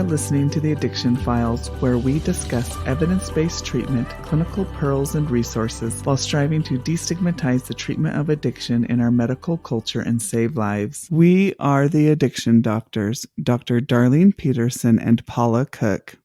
are listening to the Addiction Files, where we discuss evidence-based treatment, clinical pearls, and resources while striving to destigmatize the treatment of addiction in our medical culture and save lives. We are the Addiction Doctors, Dr. Darlene Petersen and Paula Cook.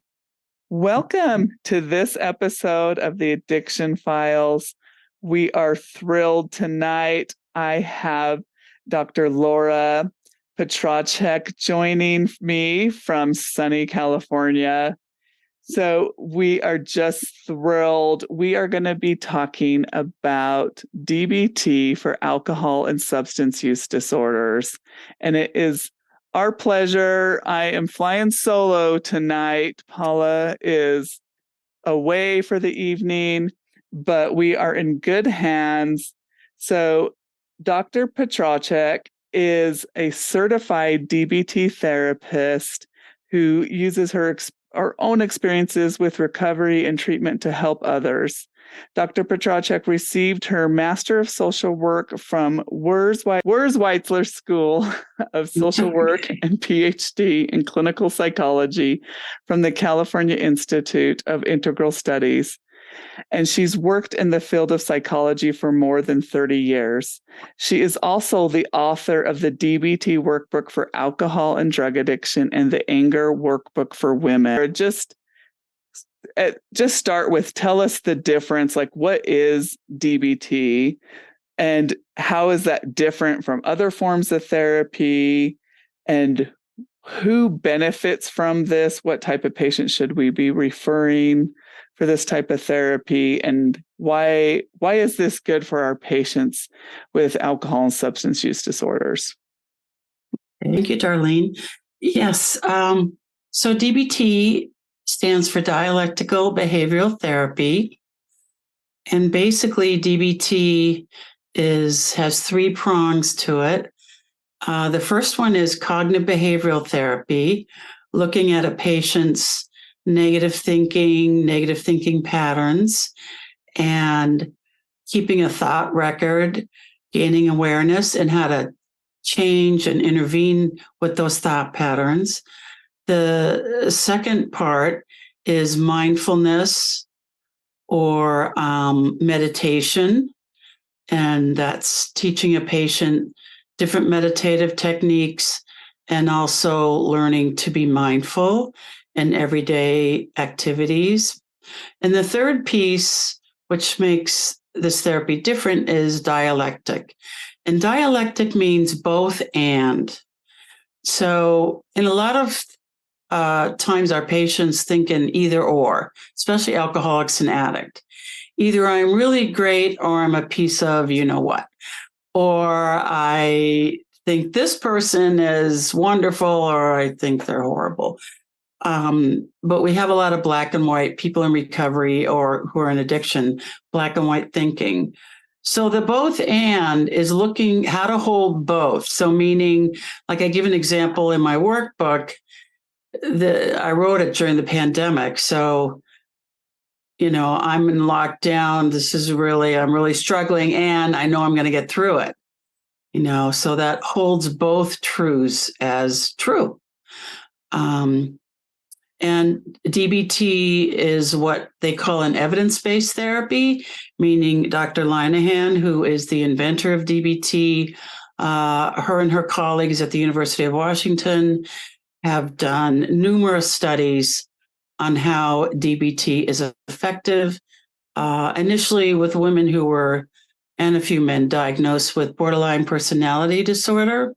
Welcome to this episode of the Addiction Files. We are thrilled tonight. I have Dr. Laura Petracek joining me from sunny California. So we are just thrilled. We are going to be talking about DBT for alcohol and substance use disorders. And it is our pleasure. I am flying solo tonight. Paula is away for the evening, but we are in good hands. So Dr. Petracek is a certified DBT therapist who uses her own experiences with recovery and treatment to help others. Dr. Petracek received her Master of Social Work from Wurz-Weitzler School of Social Work and PhD in Clinical Psychology from the California Institute of Integral Studies. And she's worked in the field of psychology for more than 30 years. She is also the author of the DBT workbook for alcohol and drug addiction and the anger workbook for women. Just start with, tell us the difference, like what is DBT and how is that different from other forms of therapy, and who benefits from this? What type of patient should we be referring for this type of therapy, and why is this good for our patients with alcohol and substance use disorders? Thank you, Darlene. Yes, so DBT stands for Dialectical Behavioral Therapy, and basically DBT has three prongs to it. The first one is cognitive behavioral therapy, looking at a patient's negative thinking patterns, and keeping a thought record, gaining awareness and how to change and intervene with those thought patterns. The second part is mindfulness or meditation, and that's teaching a patient different meditative techniques and also learning to be mindful in everyday activities. And the third piece, which makes this therapy different, is dialectic. And dialectic means both and. So in a lot of times our patients think in either or, especially alcoholics and addict. Either I'm really great or I'm a piece of you know what. Or I think this person is wonderful or I think they're horrible. But we have a lot of black and white people in recovery or who are in addiction, black and white thinking. So the both and is looking how to hold both. So meaning, like I give an example in my workbook, I wrote it during the pandemic. So, I'm in lockdown. I'm really struggling and I know I'm going to get through it. So that holds both truths as true. And DBT is what they call an evidence-based therapy, meaning Dr. Linehan, who is the inventor of DBT, her and her colleagues at the University of Washington have done numerous studies on how DBT is effective, initially with women who were, and a few men diagnosed with borderline personality disorder.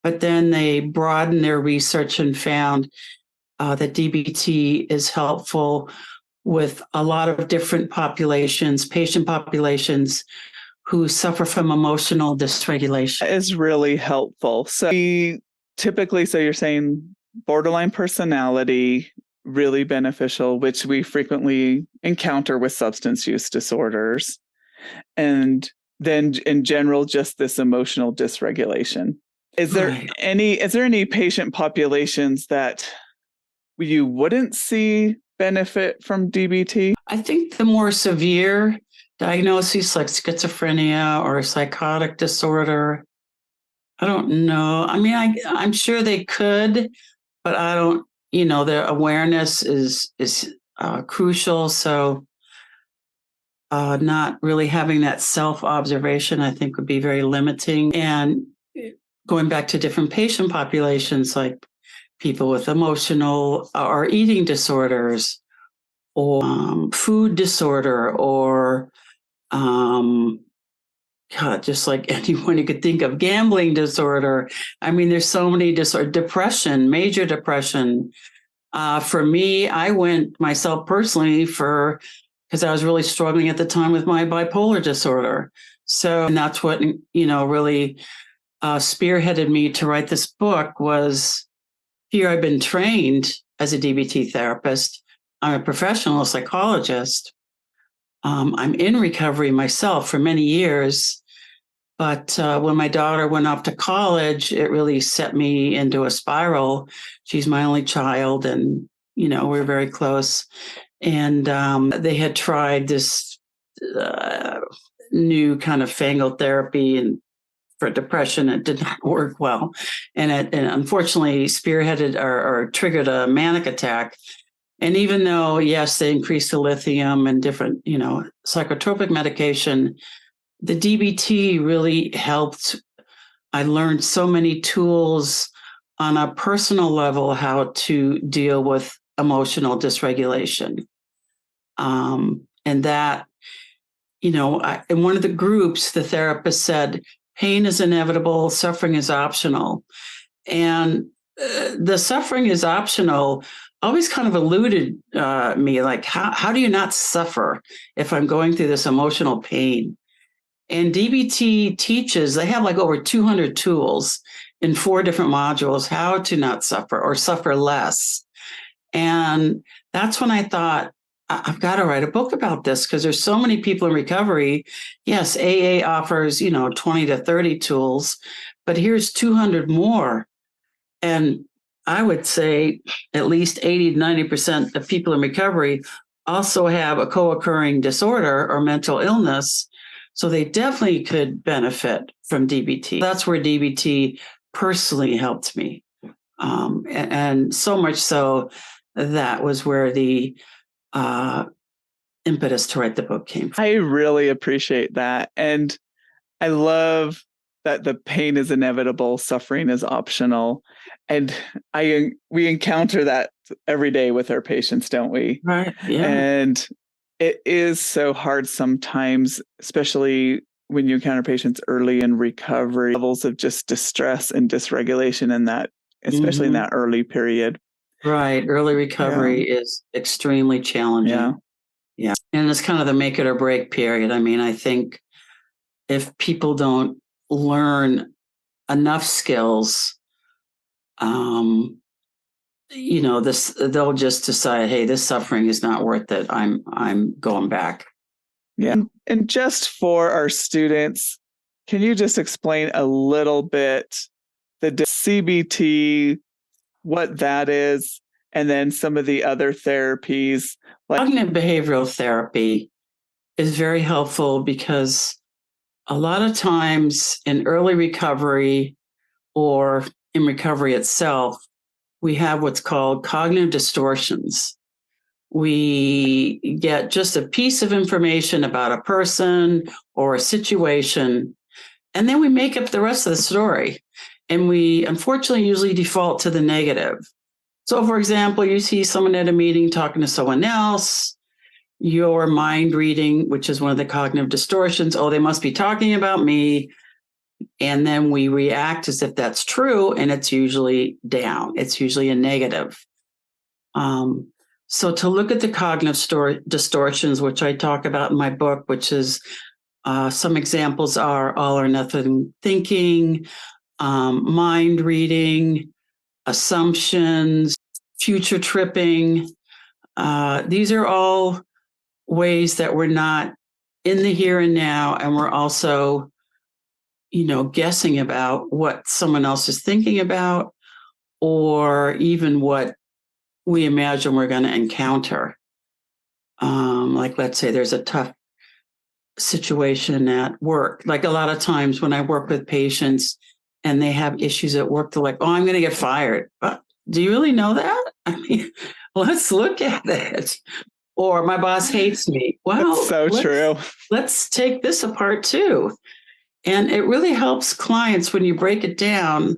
But then they broadened their research and found that DBT is helpful with a lot of different patient populations who suffer from emotional dysregulation. That is really helpful. So you're saying borderline personality, really beneficial, which we frequently encounter with substance use disorders. And then in general, just this emotional dysregulation. Is there any patient populations that you wouldn't see benefit from DBT? I think the more severe diagnoses like schizophrenia or psychotic disorder, I don't know. I mean, I'm sure they could, but I don't the awareness is crucial. So not really having that self-observation, I think, would be very limiting. And going back to different patient populations, like people with emotional or eating disorders, or food disorder, or just like anyone you could think of, gambling disorder. I mean, there's so many disorders, depression, major depression. For me, I went myself personally because I was really struggling at the time with my bipolar disorder. So, and that's what, really spearheaded me to write this book. Was here I've been trained as a DBT therapist. I'm a professional psychologist. I'm in recovery myself for many years. But when my daughter went off to college, it really set me into a spiral. She's my only child, and, we're very close. And they had tried this new kind of fangled therapy and for depression. It did not work well. And it unfortunately spearheaded or triggered a manic attack. And even though, yes, they increased the lithium and different, psychotropic medication, the DBT really helped. I learned so many tools on a personal level, how to deal with emotional dysregulation. And that, in one of the groups, the therapist said, pain is inevitable, suffering is optional. And the suffering is optional always kind of eluded me. Like, how do you not suffer if I'm going through this emotional pain? And DBT teaches, they have like over 200 tools in 4 different modules, how to not suffer or suffer less. And that's when I thought, I've got to write a book about this, because there's so many people in recovery. Yes, AA offers, 20 to 30 tools, but here's 200 more. And I would say at least 80 to 90% of people in recovery also have a co-occurring disorder or mental illness. So they definitely could benefit from DBT. That's where DBT personally helped me. And so much so that was where the impetus to write the book came from. I really appreciate that. And I love that the pain is inevitable, suffering is optional. And we encounter that every day with our patients, don't we? Right. Yeah. And it is so hard sometimes, especially when you encounter patients early in recovery, levels of just distress and dysregulation in that, especially in that early period. Right. Early recovery is extremely challenging. Yeah. And it's kind of the make it or break period. I mean, I think if people don't learn enough skills, they'll just decide, hey, this suffering is not worth it. I'm going back. Yeah. And just for our students, can you just explain a little bit the CBT, what that is, and then some of the other therapies? Cognitive behavioral therapy is very helpful, because a lot of times in early recovery or in recovery itself, we have what's called cognitive distortions. We get just a piece of information about a person or a situation, and then we make up the rest of the story. And we unfortunately usually default to the negative. So, for example, you see someone at a meeting talking to someone else, your mind reading, which is one of the cognitive distortions, oh, they must be talking about me. And then we react as if that's true, and it's usually down. It's usually a negative. So to look at the cognitive distortions, which I talk about in my book, which is some examples are all or nothing thinking, mind reading, assumptions, future tripping. These are all ways that we're not in the here and now, and we're also, guessing about what someone else is thinking about, or even what we imagine we're going to encounter. Like, let's say there's a tough situation at work. Like, a lot of times when I work with patients and they have issues at work, they're like, oh, I'm going to get fired. But do you really know that? I mean, let's look at it. Or my boss hates me. That's Well, so true. let's take this apart too. And it really helps clients when you break it down.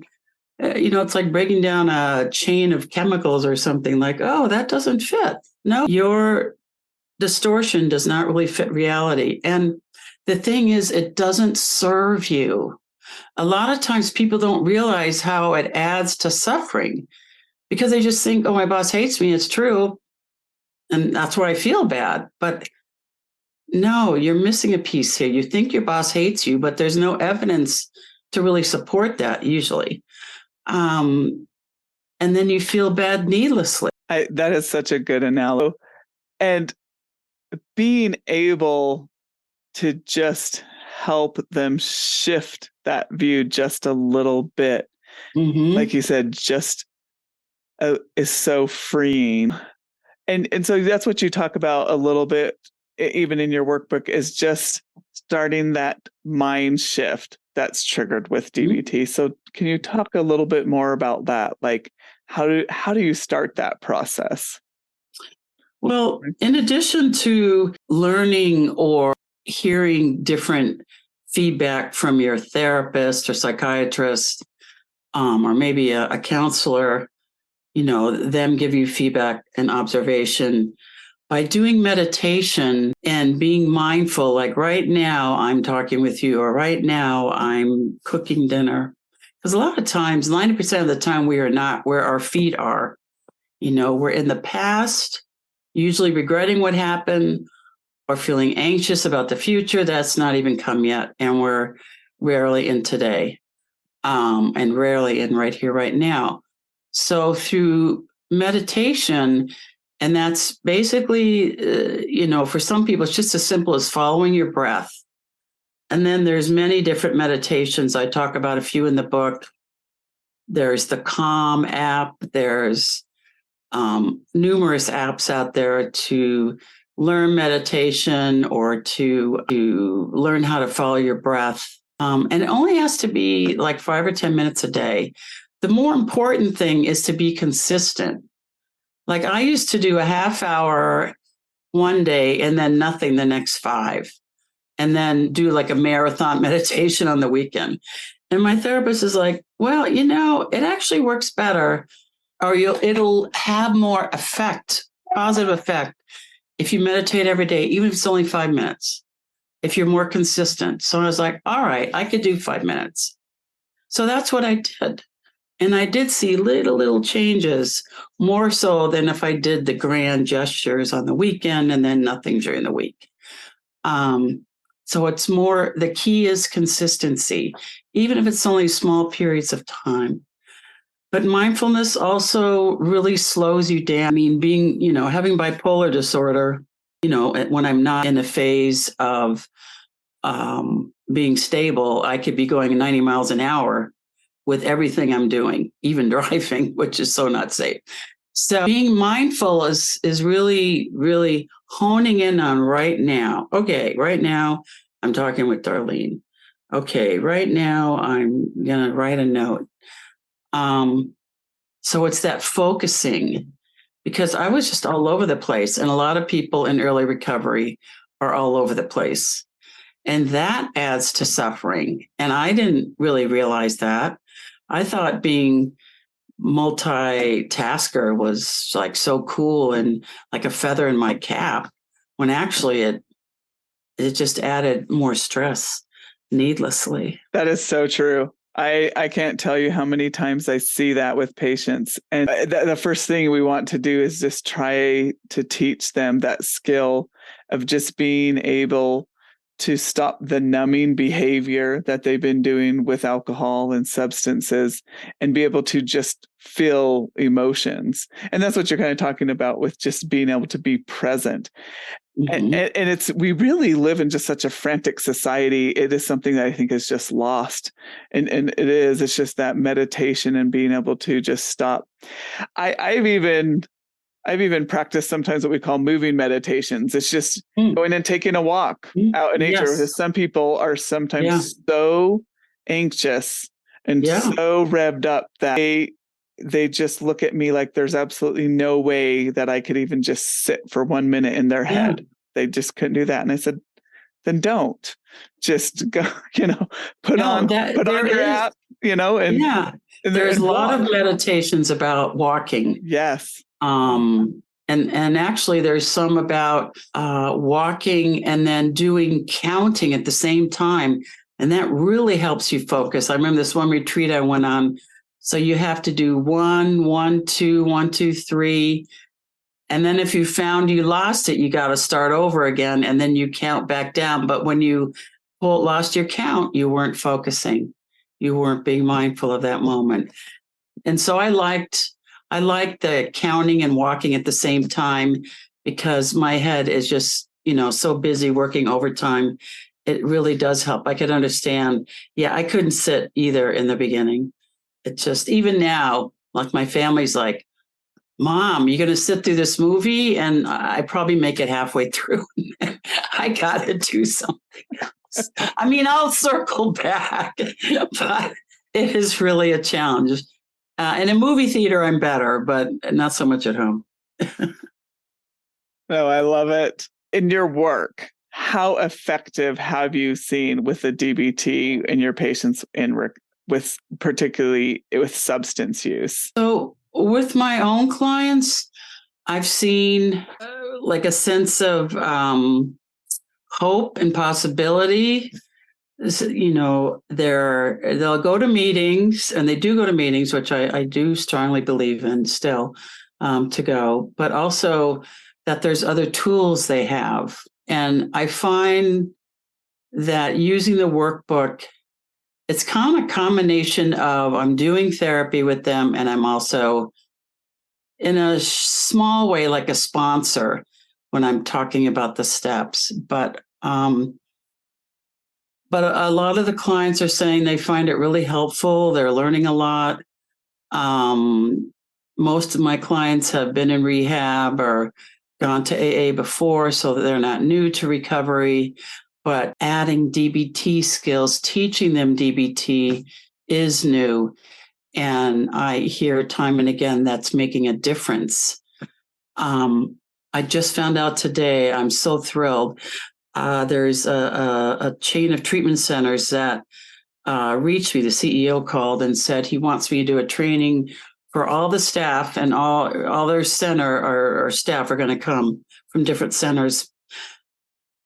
It's like breaking down a chain of chemicals or something like, oh, that doesn't fit. No, your distortion does not really fit reality. And the thing is, it doesn't serve you. A lot of times people don't realize how it adds to suffering because they just think, oh, my boss hates me. It's true. And that's why I feel bad. But no, you're missing a piece here. You think your boss hates you, but there's no evidence to really support that usually. And then you feel bad needlessly. That is such a good analogy. And being able to just help them shift that view just a little bit, like you said, just is so freeing. And so that's what you talk about a little bit, even in your workbook, is just starting that mind shift that's triggered with DBT. So can you talk a little bit more about that? Like, how do you start that process? Well, in addition to learning or hearing different feedback from your therapist or psychiatrist, or maybe a counselor, them give you feedback and observation. By doing meditation and being mindful, like right now I'm talking with you, or right now I'm cooking dinner. Because a lot of times, 90% of the time, we are not where our feet are. We're in the past, usually regretting what happened or feeling anxious about the future. That's not even come yet. And we're rarely in today, and rarely in right here, right now. So through meditation, and that's basically, for some people, it's just as simple as following your breath. And then there's many different meditations. I talk about a few in the book. There's the Calm app. There's numerous apps out there to learn meditation or to learn how to follow your breath. And it only has to be like 5 or 10 minutes a day. The more important thing is to be consistent. Like I used to do a half hour one day and then nothing the next 5, and then do like a marathon meditation on the weekend. And my therapist is like, well, it actually works better, or it'll have more effect, positive effect, if you meditate every day, even if it's only 5 minutes, if you're more consistent. So I was like, all right, I could do 5 minutes. So that's what I did. And I did see little changes, more so than if I did the grand gestures on the weekend and then nothing during the week. So it's more, the key is consistency, even if it's only small periods of time. But mindfulness also really slows you down. I mean, having bipolar disorder, when I'm not in a phase of being stable, I could be going 90 miles an hour with everything I'm doing, even driving, which is so not safe. So being mindful is really, really honing in on right now. Okay, right now I'm talking with Darlene. Okay, right now I'm going to write a note. So it's that focusing, because I was just all over the place. And a lot of people in early recovery are all over the place. And that adds to suffering. And I didn't really realize that. I thought being multitasker was like so cool and like a feather in my cap, when actually it just added more stress needlessly. That is so true. I can't tell you how many times I see that with patients. And the first thing we want to do is just try to teach them that skill of just being able to stop the numbing behavior that they've been doing with alcohol and substances and be able to just feel emotions. And that's what you're kind of talking about with just being able to be present. Mm-hmm. And we really live in just such a frantic society. It is something that I think is just lost. And it's just that meditation and being able to just stop. I've even practiced sometimes what we call moving meditations. It's just going and taking a walk out in nature. Yes. Because some people are sometimes so anxious and so revved up that they just look at me like there's absolutely no way that I could even just sit for 1 minute in their head. Yeah. They just couldn't do that. And I said, then don't just go, put No, on your app, and, yeah, there's a lot of meditations about walking. Yes. And actually there's some about walking and then doing counting at the same time. And that really helps you focus. I remember this one retreat I went on. So you have to do 1, 1, 2, 1, 2, 3. And then if you found you lost it, you got to start over again. And then you count back down. But when you lost your count, you weren't focusing. You weren't being mindful of that moment. And so I liked the counting and walking at the same time, because my head is just, so busy working overtime. It really does help. I could understand. Yeah, I couldn't sit either in the beginning. It just, even now, like my family's like, Mom, you're going to sit through this movie? And I probably make it halfway through. I got to do something else. I mean, I'll circle back, but it is really a challenge. In a movie theater, I'm better, but not so much at home. No, I love it. In your work, how effective have you seen with the DBT in your patients with particularly with substance use? So with my own clients, I've seen like a sense of hope and possibility. They'll go to meetings, and they do go to meetings, which I do strongly believe in still, to go, but also that there's other tools they have. And I find that using the workbook, it's kind of a combination of I'm doing therapy with them, and I'm also in a small way like a sponsor when I'm talking about the steps. But a lot of the clients are saying they find it really helpful. They're learning a lot. Most of my clients have been in rehab or gone to AA before, so they're not new to recovery. But adding DBT skills, teaching them DBT is new. And I hear time and again that's making a difference. I just found out today, I'm so thrilled. There's a chain of treatment centers that reached me. The CEO called and said he wants me to do a training for all the staff, and all their center or staff are going to come from different centers.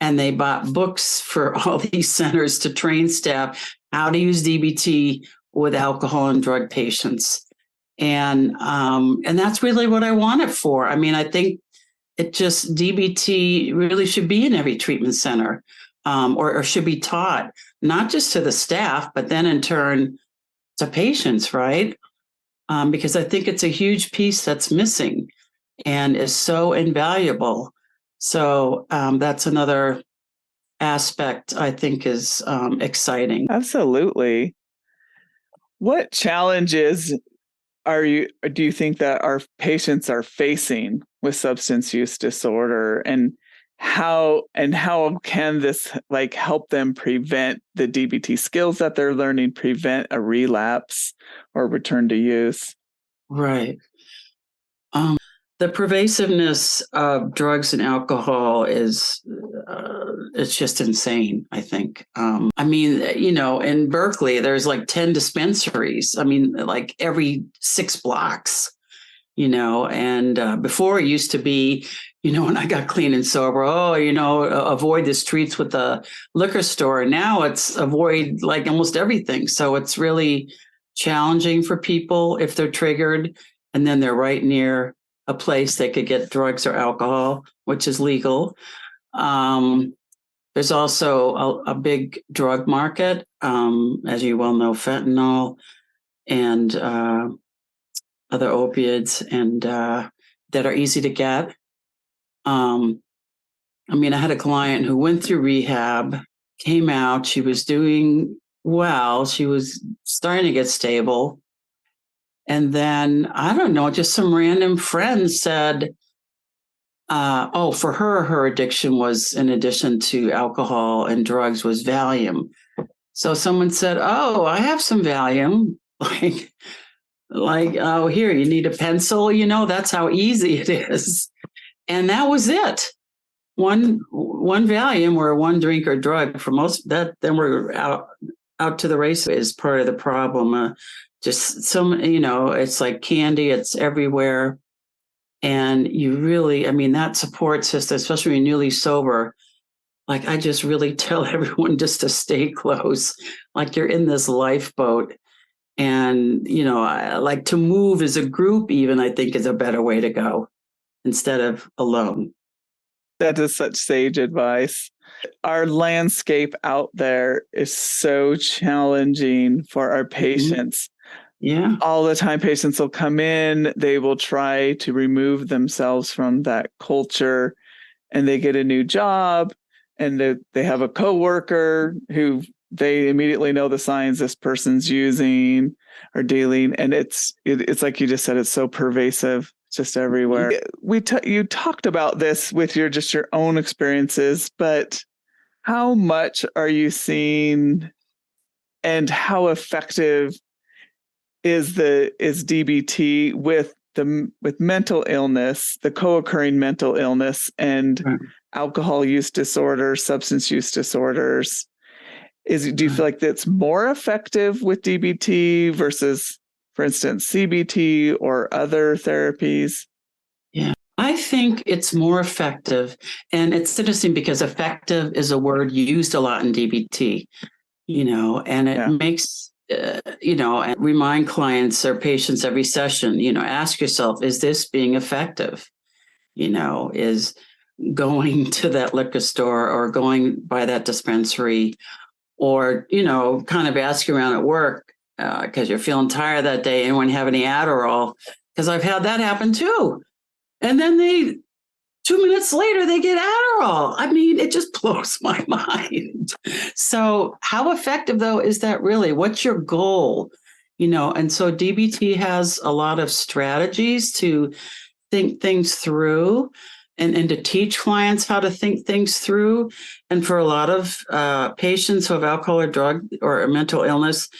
And they bought books for all these centers to train staff how to use DBT with alcohol and drug patients. And that's really what I want it for. I mean, I think DBT really should be in every treatment center, or should be taught, not just to the staff, but then in turn to patients, right? Because I think it's a huge piece that's missing and is so invaluable. So that's another aspect I think is exciting. Absolutely. What challenges do you think that our patients are facing with substance use disorder, and how can this help them prevent the DBT skills that they're learning, prevent a relapse or return to use? Right. The pervasiveness of drugs and alcohol is it's just insane, I think. I mean, in Berkeley, there's like 10 dispensaries. I mean, like every 6 blocks, and before it used to be, when I got clean and sober, avoid the streets with the liquor store. Now it's avoid like almost everything. So it's really challenging for people if they're triggered and then they're right near a place they could get drugs or alcohol, which is legal. There's also a big drug market, as you well know, fentanyl and other opiates, and that are easy to get. I had a client who went through rehab, came out, she was doing well, she was starting to get stable. And then, I don't know, just some random friend said, for her addiction was, in addition to alcohol and drugs, was Valium. So someone said, I have some Valium. Like, oh, here, you need a pencil, that's how easy it is. And that was it. One Valium or one drink or drug for most that, then we're out to the race is part of the problem. Just some, it's like candy, it's everywhere. And you really, that support system, especially when you're newly sober, like I just really tell everyone just to stay close, like you're in this lifeboat. And, I like to move as a group, even I think is a better way to go instead of alone. That is such sage advice. Our landscape out there is so challenging for our patients. Yeah. All the time, patients will come in, they will try to remove themselves from that culture, and they get a new job, and they have a coworker who they immediately know the signs this person's using or dealing, and it's like you just said, it's so pervasive, just everywhere. You talked about this with your own experiences, but how much are you seeing, and how effective is DBT with mental illness, the co-occurring mental illness, and alcohol use disorders, substance use disorders? Do you feel like that's more effective with DBT versus, for instance, CBT or other therapies? Yeah, I think it's more effective. And it's interesting because effective is a word used a lot in DBT, and it makes, and remind clients or patients every session, ask yourself, is this being effective? Is going to that liquor store or going by that dispensary, or, kind of asking around at work because you're feeling tired that day. Anyone have any Adderall? Because I've had that happen too. And then 2 minutes later, they get Adderall. It just blows my mind. So how effective, though, is that really? What's your goal? And so DBT has a lot of strategies to think things through and to teach clients how to think things through. And for a lot of patients who have alcohol or drug or mental illness,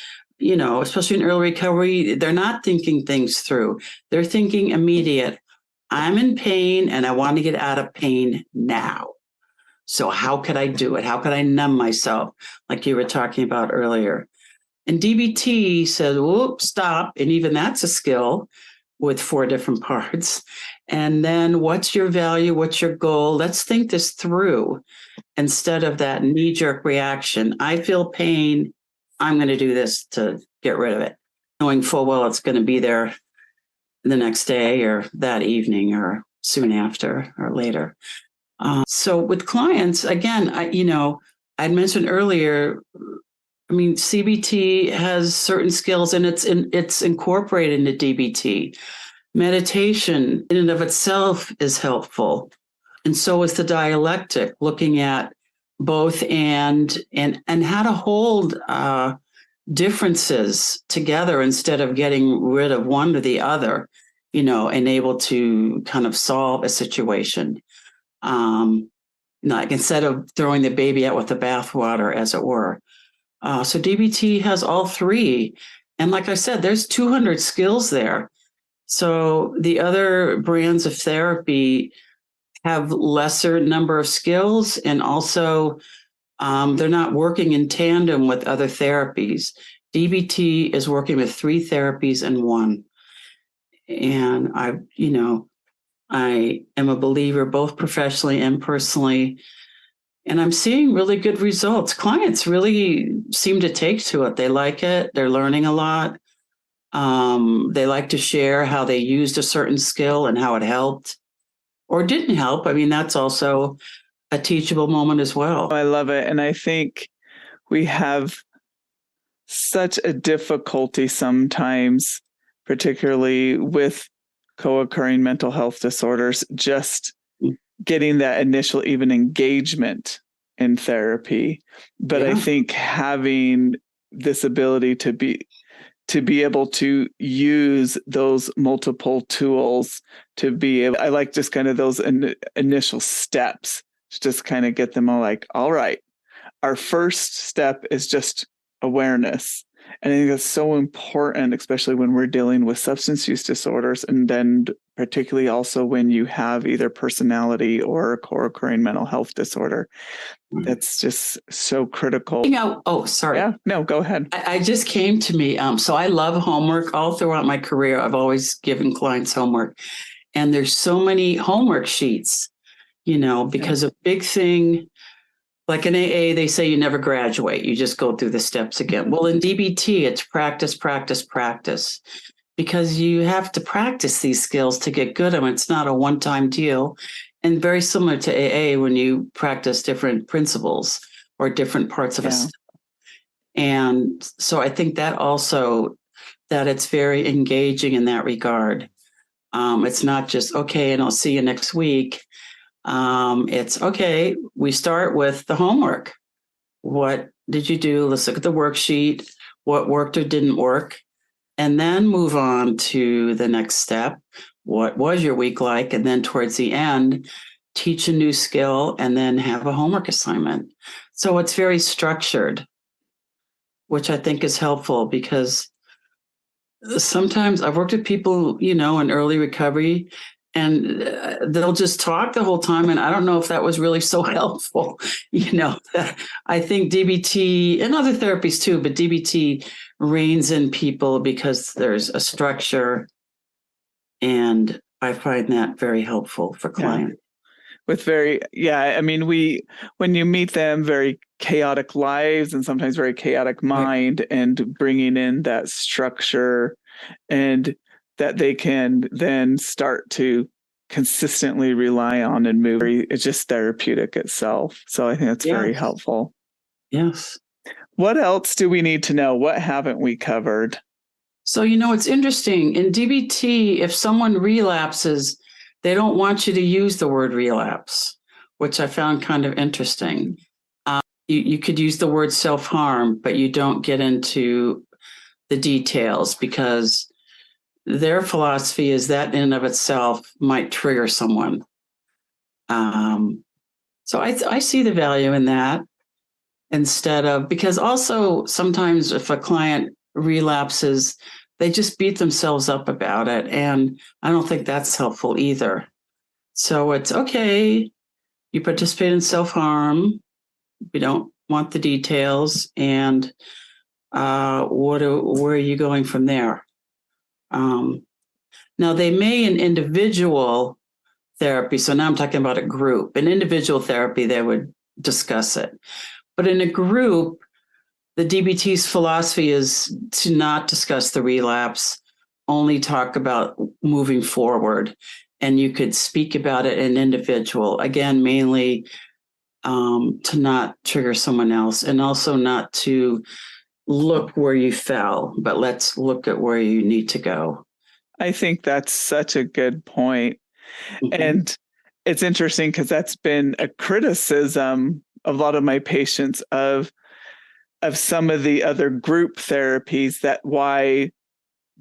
especially in early recovery, they're not thinking things through. They're thinking immediate. I'm in pain and I want to get out of pain now. So how could I do it? How could I numb myself? Like you were talking about earlier. And DBT says, whoop, stop. And even that's a skill with 4 different parts. And then what's your value? What's your goal? Let's think this through instead of that knee-jerk reaction. I feel pain. I'm going to do this to get rid of it, knowing full well it's going to be there the next day or that evening or soon after or later. So with clients, again, I'd mentioned earlier, CBT has certain skills and it's incorporated into DBT. Meditation in and of itself is helpful. And so is the dialectic, looking at both and how to hold differences together instead of getting rid of one or the other, and able to kind of solve a situation. Like instead of throwing the baby out with the bathwater, as it were. So DBT has all 3. And like I said, there's 200 skills there. So the other brands of therapy have lesser number of skills, and also they're not working in tandem with other therapies. DBT is working with 3 therapies in one. And I am a believer both professionally and personally, and I'm seeing really good results. Clients really seem to take to it. They like it. They're learning a lot. They like to share how they used a certain skill and how it helped or didn't help. That's also a teachable moment as well. I love it. And I think we have such a difficulty sometimes, particularly with co-occurring mental health disorders, just getting that initial even engagement in therapy. But I think having this ability to be able to use those multiple tools to be able, I like just kind of those initial steps to just kind of get them all like, all right, our first step is just awareness. And I think that's so important, especially when we're dealing with substance use disorders, and then particularly also when you have either personality or a co-occurring mental health disorder. That's just so critical. Sorry. Yeah, no, go ahead. I just came to me. So I love homework. All throughout my career, I've always given clients homework. And there's so many homework sheets, because a big thing, like in AA, they say you never graduate. You just go through the steps again. Well, in DBT, it's practice, practice, practice, because you have to practice these skills to get good at them. It's not a one-time deal. And very similar to AA when you practice different principles or different parts of a step. And so I think that also, that it's very engaging in that regard. It's not just, okay, and I'll see you next week. It's, okay, we start with the homework. What did you do? Let's look at the worksheet, what worked or didn't work, and then move on to the next step. What was your week like? And then towards the end, teach a new skill and then have a homework assignment. So it's very structured, which I think is helpful, because sometimes I've worked with people, in early recovery, and they'll just talk the whole time. And I don't know if that was really so helpful. I think DBT and other therapies too, but DBT reins in people because there's a structure. And I find that very helpful for clients. When you meet them, very chaotic lives and sometimes very chaotic mind, and bringing in that structure, and that they can then start to consistently rely on and move. It's just therapeutic itself. So I think that's very helpful. Yes. What else do we need to know? What haven't we covered? So, it's interesting. In DBT, if someone relapses, they don't want you to use the word relapse, which I found kind of interesting. You could use the word self-harm, but you don't get into the details, because their philosophy is that in and of itself might trigger someone. So I see the value in that, because also sometimes if a client relapses, they just beat themselves up about it. And I don't think that's helpful either. So it's okay, you participate in self-harm. We don't want the details. And where are you going from there? Now, they may in individual therapy, so now I'm talking about a group. In individual therapy, they would discuss it. But in a group, the DBT's philosophy is to not discuss the relapse, only talk about moving forward. And you could speak about it in individual, again, mainly to not trigger someone else, and also not to look where you fell, but let's look at where you need to go. I think that's such a good point. Mm-hmm. And it's interesting because that's been a criticism of a lot of my patients of some of the other group therapies, that why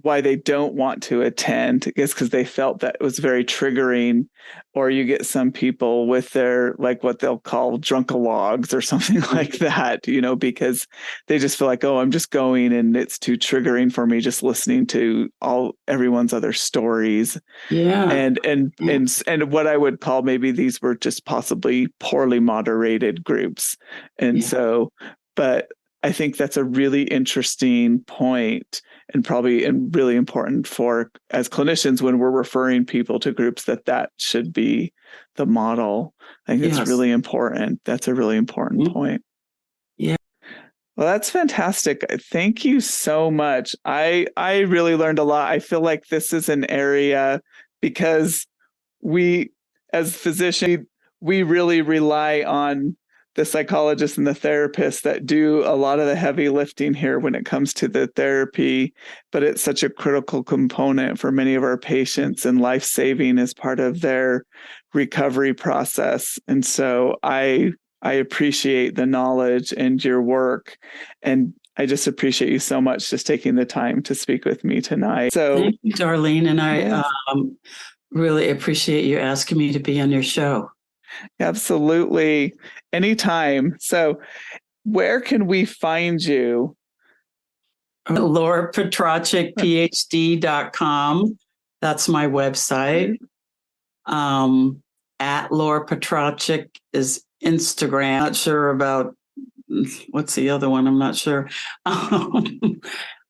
they don't want to attend is because they felt that it was very triggering. Or you get some people with their, like, what they'll call drunkalogs or something like that, because they just feel like, oh, I'm just going and it's too triggering for me just listening to everyone's other stories. Yeah. And what I would call, maybe these were just possibly poorly moderated groups. And so, but I think that's a really interesting point, and probably really important for, as clinicians, when we're referring people to groups, that should be the model. I think it's really important. That's a really important point. Yeah. Well, that's fantastic. Thank you so much. I really learned a lot. I feel like this is an area, because we, as physicians, we really rely on the psychologists and the therapists that do a lot of the heavy lifting here when it comes to the therapy, but it's such a critical component for many of our patients, and life-saving as part of their recovery process. And so I appreciate the knowledge and your work, and I just appreciate you so much just taking the time to speak with me tonight. So thank you, Darlene, and I really appreciate you asking me to be on your show. Absolutely. Anytime. So where can we find you? Laura Petracek, PhD.com. That's my website. At Laura Petracek is Instagram. Not sure about what's the other one. I'm not sure.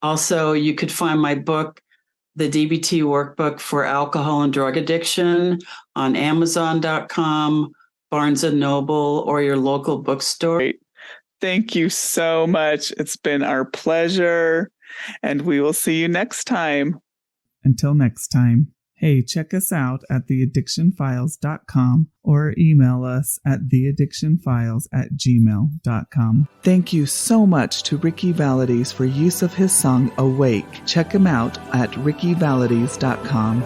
Also, you could find my book, The DBT Workbook for Alcohol and Drug Addiction, on Amazon.com, Barnes & Noble, or your local bookstore. Great. Thank you so much. It's been our pleasure, and we will see you next time. Until next time, hey, check us out at theaddictionfiles.com or email us at theaddictionfiles@gmail.com. Thank you so much to Ricky Valades for use of his song Awake. Check him out at rickyvalades.com.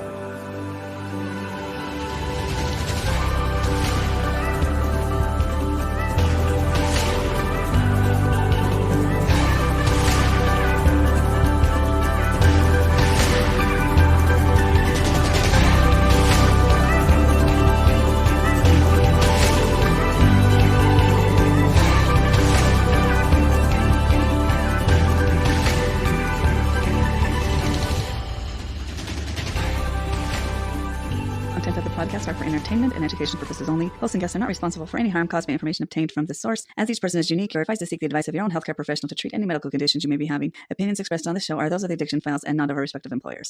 Podcasts are for entertainment and education purposes only. Hosts and guests are not responsible for any harm caused by information obtained from this source. As each person is unique, you're advised to seek the advice of your own healthcare professional to treat any medical conditions you may be having. Opinions expressed on this show are those of the Addiction Files and not of our respective employers.